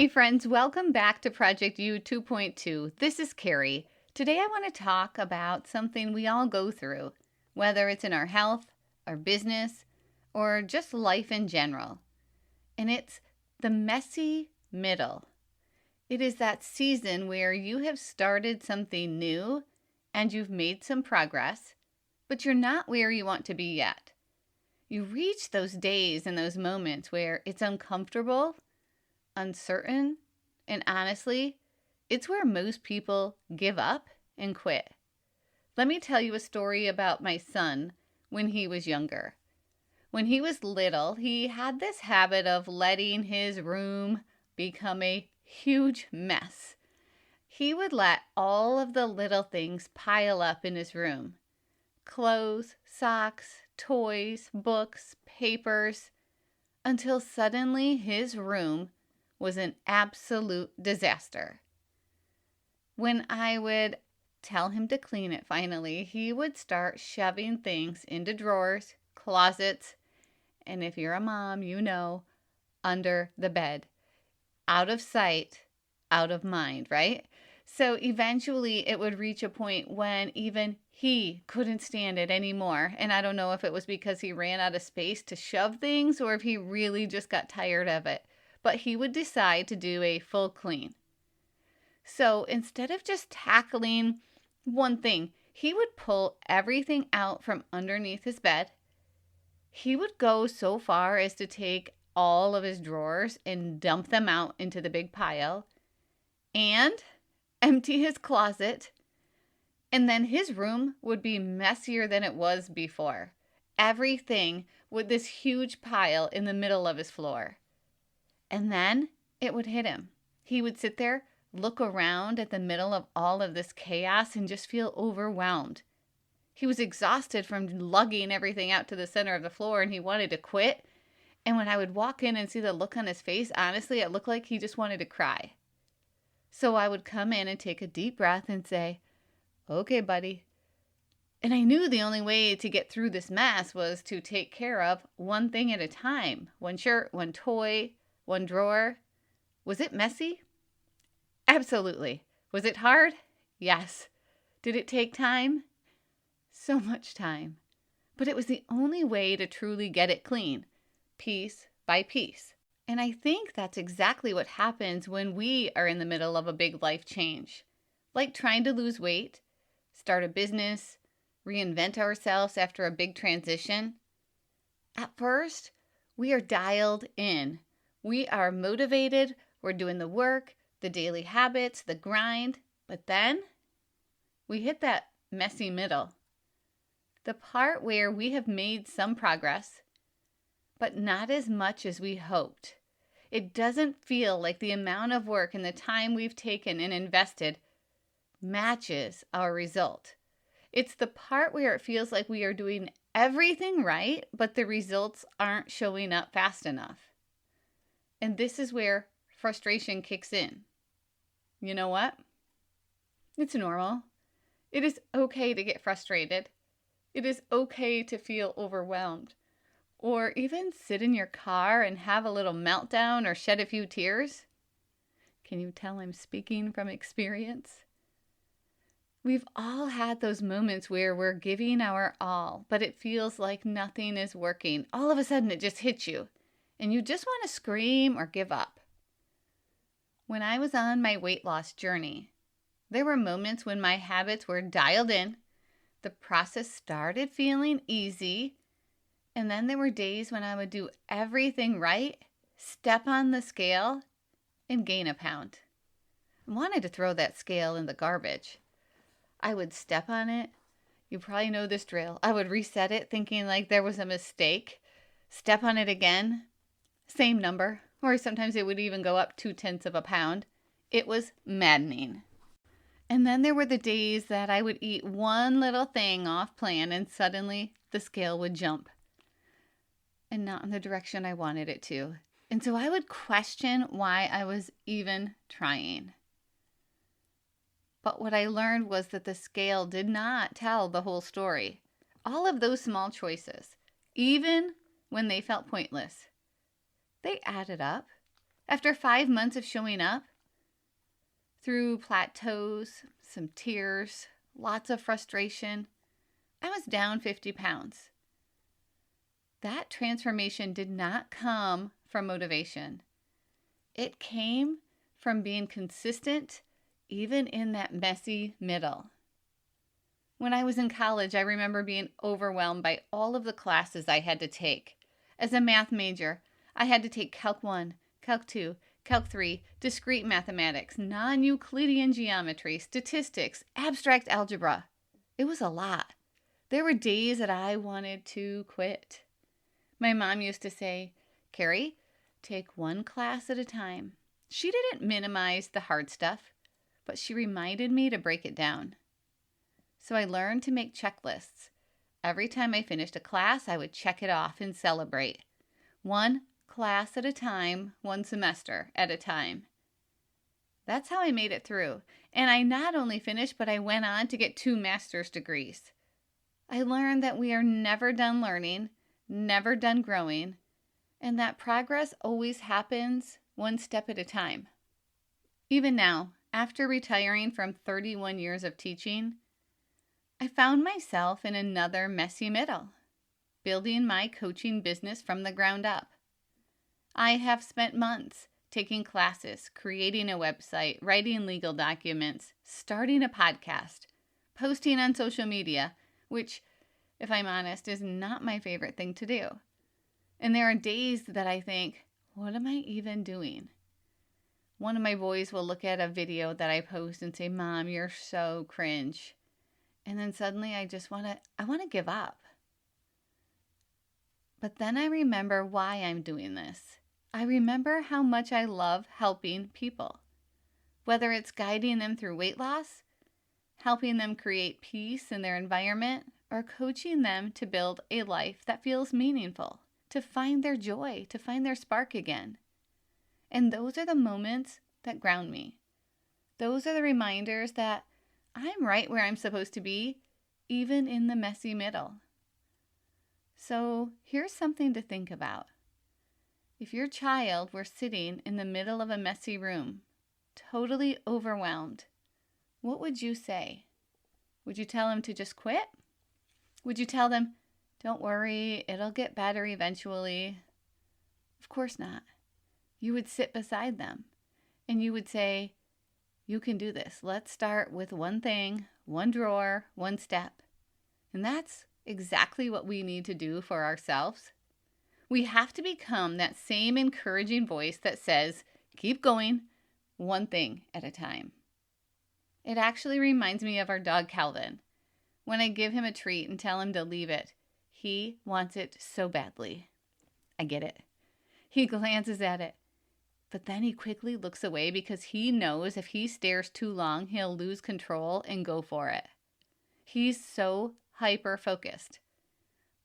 friends, welcome back to Project U 2.2. This is Carrie. Today I want to talk about something we all go through, whether it's in our health, our business, or just life in general. And it's the messy middle. It is that season where you have started something new and you've made some progress, but you're not where you want to be yet. You reach those days and those moments where it's uncomfortable, uncertain, and honestly, it's where most people give up and quit. Let me tell you a story about my son when he was younger. When he was little, he had this habit of letting his room become a huge mess. He would let all of the little things pile up in his room. Clothes, socks, toys, books, papers, until suddenly his room was an absolute disaster. When I would tell him to clean it finally, he would start shoving things into drawers, closets, and if you're a mom, you know, under the bed. Out of sight, out of mind, right? So eventually it would reach a point when even he couldn't stand it anymore. And I don't know if it was because he ran out of space to shove things or if he really just got tired of it. But he would decide to do a full clean. So instead of just tackling one thing, he would pull everything out from underneath his bed. He would go so far as to take all of his drawers and dump them out into the big pile and empty his closet. And then his room would be messier than it was before. Everything with this huge pile in the middle of his floor. And then it would hit him. He would sit there, look around at the middle of all of this chaos and just feel overwhelmed. He was exhausted from lugging everything out to the center of the floor and he wanted to quit. And when I would walk in and see the look on his face, honestly, it looked like he just wanted to cry. So I would come in and take a deep breath and say, "Okay, buddy." And I knew the only way to get through this mess was to take care of one thing at a time. One shirt, one toy, one drawer. Was it messy? Absolutely. Was it hard? Yes. Did it take time? So much time. But it was the only way to truly get it clean, piece by piece. And I think that's exactly what happens when we are in the middle of a big life change. Like trying to lose weight, start a business, reinvent ourselves after a big transition. At first, we are dialed in. We are motivated, we're doing the work, the daily habits, the grind, but then we hit that messy middle. The part where we have made some progress, but not as much as we hoped. It doesn't feel like the amount of work and the time we've taken and invested matches our result. It's the part where it feels like we are doing everything right, but the results aren't showing up fast enough. And this is where frustration kicks in. You know what? It's normal. It is okay to get frustrated. It is okay to feel overwhelmed. Or even sit in your car and have a little meltdown or shed a few tears. Can you tell I'm speaking from experience? We've all had those moments where we're giving our all, but it feels like nothing is working. All of a sudden it just hits you. And you just want to scream or give up. When I was on my weight loss journey, there were moments when my habits were dialed in, the process started feeling easy, and then there were days when I would do everything right, step on the scale, and gain a pound. I wanted to throw that scale in the garbage. I would step on it. You probably know this drill. I would reset it thinking like there was a mistake, step on it again. Same number, or sometimes it would even go up 0.2 of a pound. It was maddening. And then there were the days that I would eat one little thing off plan and suddenly the scale would jump. And not in the direction I wanted it to. And so I would question why I was even trying. But what I learned was that the scale did not tell the whole story. All of those small choices, even when they felt pointless, they added up After 5 months of showing up, through plateaus, some tears, lots of frustration, I was down 50 pounds. That transformation did not come from motivation. It came from being consistent, even in that messy middle. When I was in college, I remember being overwhelmed by all of the classes I had to take. As a math major, I had to take Calc 1, Calc 2, Calc 3, discrete mathematics, non-Euclidean geometry, statistics, abstract algebra. It was a lot. There were days that I wanted to quit. My mom used to say, "Carrie, take one class at a time." She didn't minimize the hard stuff, but she reminded me to break it down. So I learned to make checklists. Every time I finished a class, I would check it off and celebrate. One class at a time, one semester at a time. That's how I made it through. And I not only finished, but I went on to get 2 master's degrees. I learned that we are never done learning, never done growing, and that progress always happens one step at a time. Even now, after retiring from 31 years of teaching, I found myself in another messy middle, building my coaching business from the ground up. I have spent months taking classes, creating a website, writing legal documents, starting a podcast, posting on social media, which, if I'm honest, is not my favorite thing to do. And there are days that I think, what am I even doing? One of my boys will look at a video that I post and say, "Mom, you're so cringe." And then suddenly I want to give up. But then I remember why I'm doing this. I remember how much I love helping people. Whether it's guiding them through weight loss, helping them create peace in their environment, or coaching them to build a life that feels meaningful, to find their joy, to find their spark again. And those are the moments that ground me. Those are the reminders that I'm right where I'm supposed to be, even in the messy middle. So here's something to think about. If your child were sitting in the middle of a messy room, totally overwhelmed, what would you say? Would you tell him to just quit? Would you tell them, "Don't worry, it'll get better eventually"? Of course not. You would sit beside them and you would say, "You can do this. Let's start with one thing, one drawer, one step." And that's exactly what we need to do for ourselves. We have to become that same encouraging voice that says, "Keep going, one thing at a time." It actually reminds me of our dog Calvin. When I give him a treat and tell him to leave it, he wants it so badly. I get it. He glances at it, but then he quickly looks away because he knows if he stares too long, he'll lose control and go for it. He's so hyper-focused,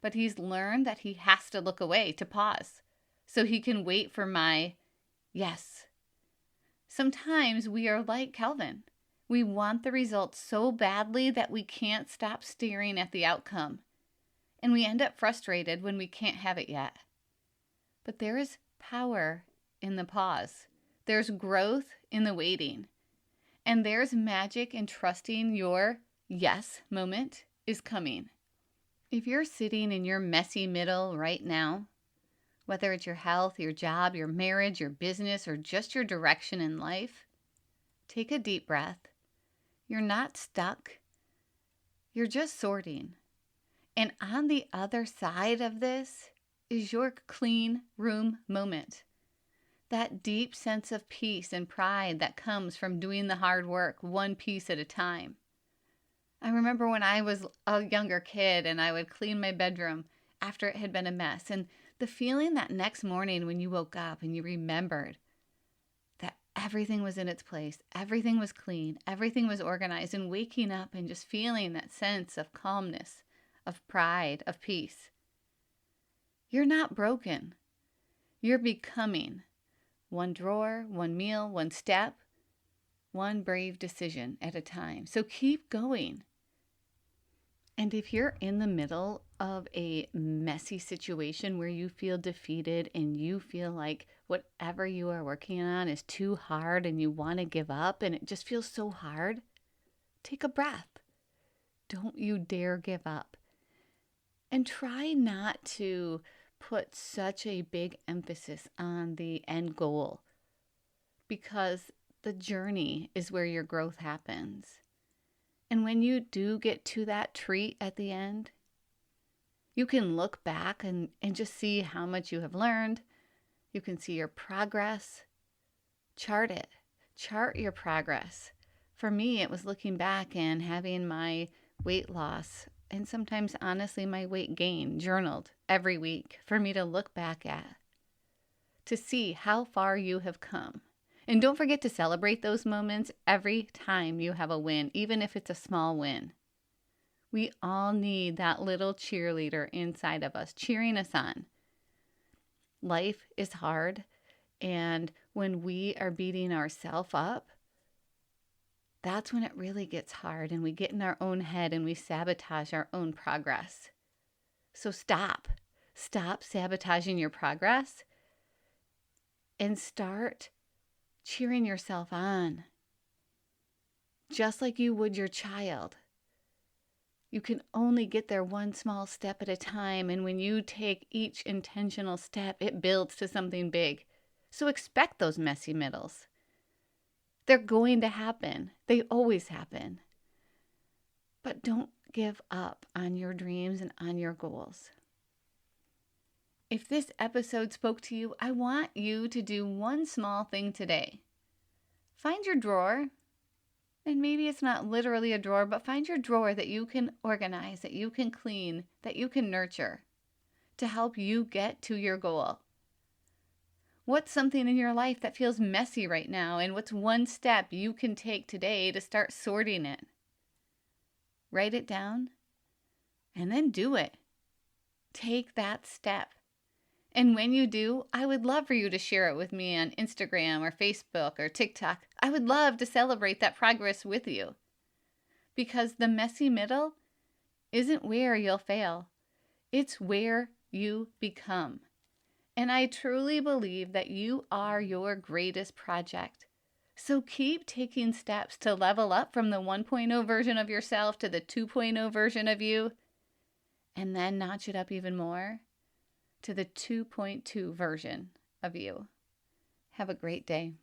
but he's learned that he has to look away to pause so he can wait for my yes. Sometimes we are like Calvin. We want the results so badly that we can't stop staring at the outcome, and we end up frustrated when we can't have it yet. But there is power in the pause. There's growth in the waiting. And there's magic in trusting your yes moment is coming. If you're sitting in your messy middle right now, whether it's your health, your job, your marriage, your business, or just your direction in life, take a deep breath. You're not stuck. You're just sorting. And on the other side of this is your clean room moment. That deep sense of peace and pride that comes from doing the hard work one piece at a time. I remember when I was a younger kid and I would clean my bedroom after it had been a mess, and the feeling that next morning when you woke up and you remembered that everything was in its place, everything was clean, everything was organized, and waking up and just feeling that sense of calmness, of pride, of peace. You're not broken. You're becoming. One drawer, one meal, one step, one brave decision at a time. So keep going. And if you're in the middle of a messy situation where you feel defeated and you feel like whatever you are working on is too hard and you want to give up and it just feels so hard, take a breath. Don't you dare give up. And try not to put such a big emphasis on the end goal, because the journey is where your growth happens. And when you do get to that treat at the end, you can look back and just see how much you have learned. You can see your progress. Chart it. Chart your progress. For me, it was looking back and having my weight loss and sometimes, honestly, my weight gain journaled every week for me to look back at, to see how far you have come. And don't forget to celebrate those moments every time you have a win, even if it's a small win. We all need that little cheerleader inside of us, cheering us on. Life is hard, and when we are beating ourselves up, that's when it really gets hard and we get in our own head and we sabotage our own progress. So stop. Stop sabotaging your progress and start cheering yourself on, just like you would your child. You can only get there one small step at a time, and when you take each intentional step, it builds to something big. So expect those messy middles. They're going to happen. They always happen. But don't give up on your dreams and on your goals. If this episode spoke to you, I want you to do one small thing today. Find your drawer, and maybe it's not literally a drawer, but find your drawer that you can organize, that you can clean, that you can nurture to help you get to your goal. What's something in your life that feels messy right now, and what's one step you can take today to start sorting it? Write it down and then do it. Take that step. And when you do, I would love for you to share it with me on Instagram or Facebook or TikTok. I would love to celebrate that progress with you. Because the messy middle isn't where you'll fail. It's where you become. And I truly believe that you are your greatest project. So keep taking steps to level up from the 1.0 version of yourself to the 2.0 version of you, and then notch it up even more to the 2.2 version of you. Have a great day.